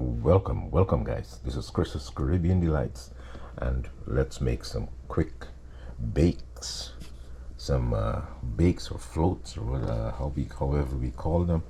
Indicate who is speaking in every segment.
Speaker 1: Welcome guys. This is Chris's Caribbean Delights, and let's make some quick bakes. Some bakes or floats, or however we call them.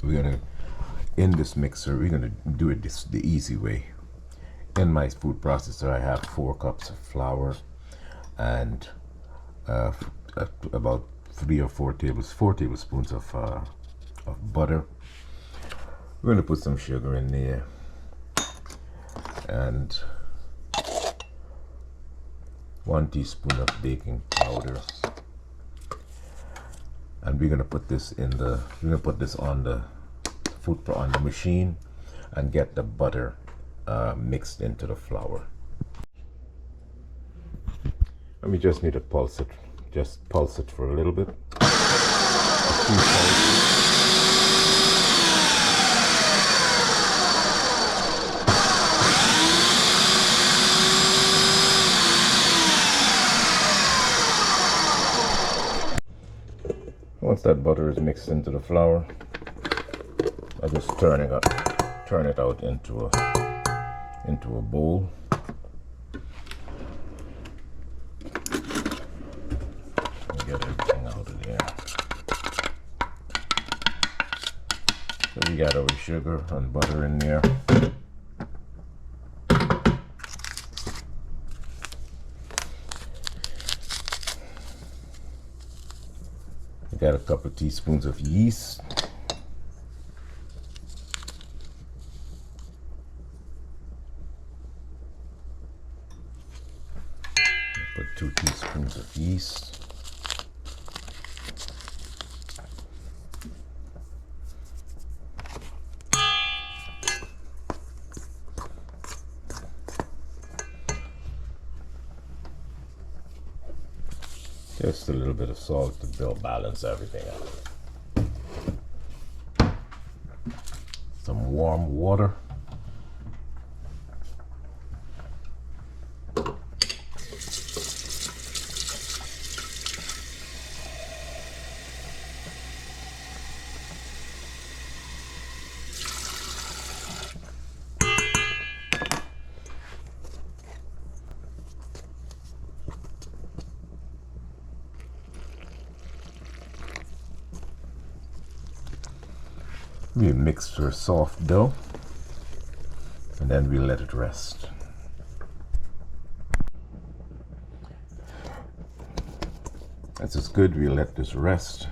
Speaker 1: We're gonna, in this mixer, we're gonna do it the easy way. In my food processor, I have 4 cups of flour and about 3 or 4 tablespoons of butter. We're going to put some sugar in there and 1 teaspoon of baking powder, and we're going to put this on the on the machine and get the butter mixed into the flour. And we just need to pulse it for a little bit. Once that butter is mixed into the flour, I just turn it out into a bowl. And get everything out of there. So we got our sugar and butter in there. Got a couple of teaspoons of yeast. Put 2 teaspoons of yeast. Just a little bit of salt to balance everything out. Some warm water. We mix for a soft dough, and then we let it rest. This is good. We let this rest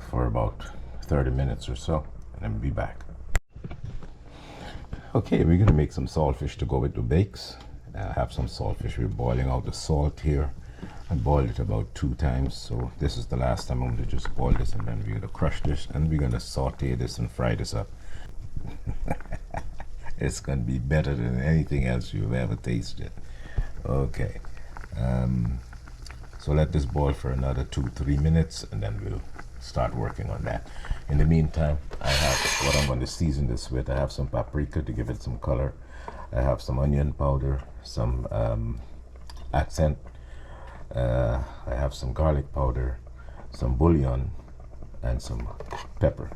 Speaker 1: for about 30 minutes or so, and then we'll be back. Okay, we're gonna make some saltfish to go with the bakes. I have some saltfish. We're boiling out the salt here. I boiled it about 2 times, so this is the last time I'm going to just boil this, and then we're going to crush this and we're going to saute this and fry this up. It's going to be better than anything else you've ever tasted. Okay, so let this boil for another 2-3 minutes, and then we'll start working on that. In the meantime, I have what I'm going to season this with. I have some paprika to give it some color. I have some onion powder, some accent. I have some garlic powder, some bullion, and some pepper,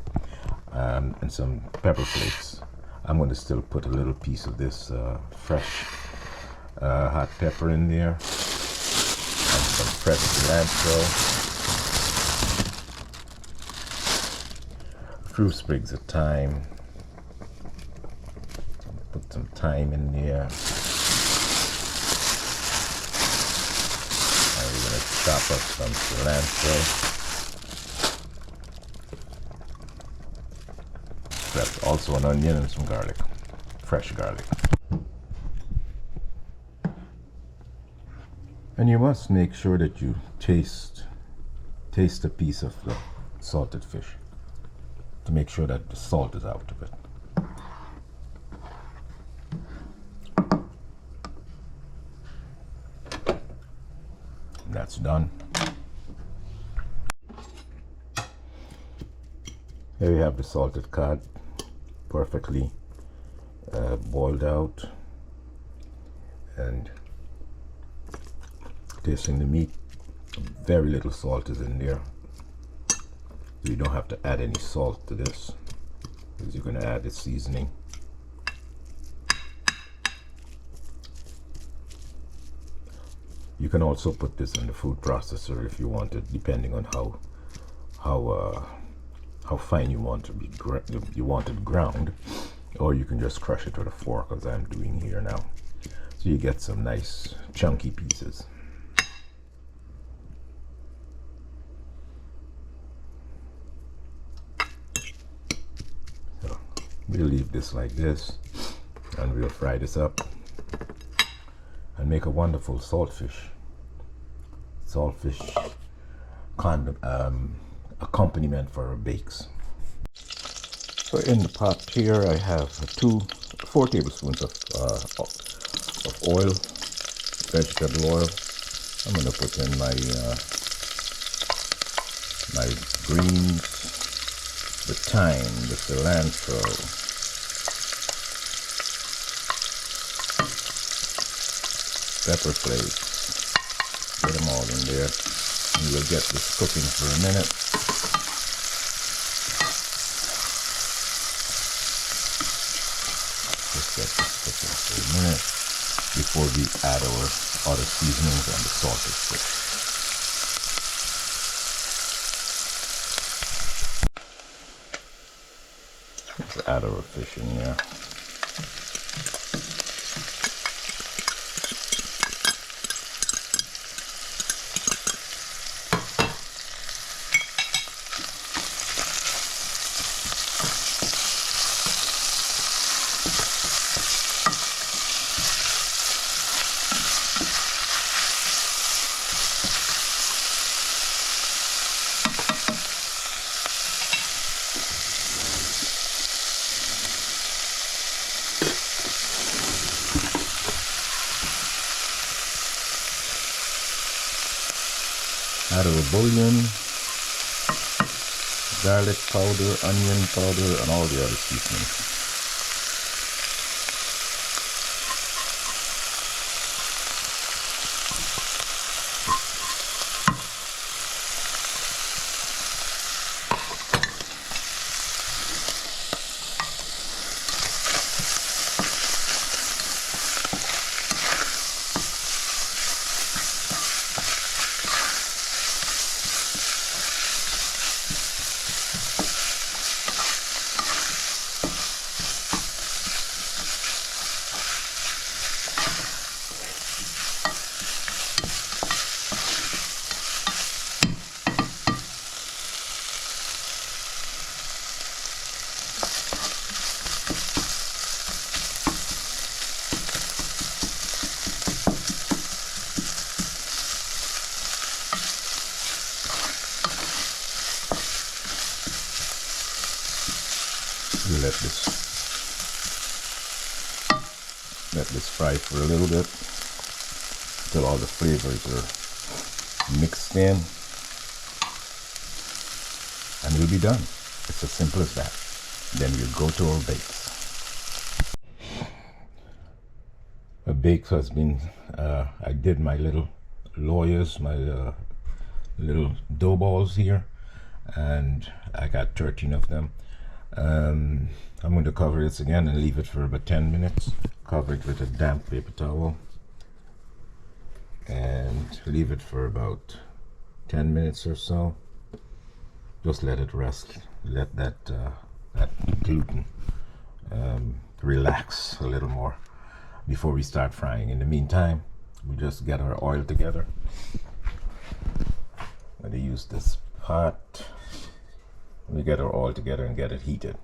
Speaker 1: and some pepper flakes. I'm going to still put a little piece of this fresh hot pepper in there, and some fresh cilantro, a few sprigs of thyme. Put some thyme in there. Chop up some cilantro. That's also an onion and some garlic, fresh garlic. And you must make sure that you taste a piece of the salted fish to make sure that the salt is out of it. That's done. Here we have the salted cod, perfectly boiled out, and tasting the meat. Very little salt is in there. So you don't have to add any salt to this, because you're going to add the seasoning. You can also put this in the food processor if you want it, depending on how fine you want to be you want it ground, or you can just crush it with a fork, as I'm doing here now. So you get some nice chunky pieces. So we'll leave this like this, and we'll fry this up and make a wonderful saltfish accompaniment for our bakes. So in the pot here I have 4 tablespoons of oil, vegetable oil. I'm going to put in my my greens, the thyme, the cilantro, pepper flakes. Get them all in there, and we'll get this cooking for a minute. Just get this cooking for a minute before we add our other seasonings and the salted fish. Let's add our fish in there. Add our bullion, garlic powder, onion powder, and all the other seasonings. Let this fry for a little bit until all the flavors are mixed in, and we'll be done. It's as simple as that. Then we'll go to our bakes. My bakes has been, I did my little lawyers, my little dough balls here, and I got 13 of them. I'm going to cover this again and leave it for about 10 minutes. Cover it with a damp paper towel and leave it for about 10 minutes or so. Just let it rest. Let that gluten relax a little more before we start frying. In the meantime, we just get our oil together. I'm going to use this pot. We get our oil together and get it heated.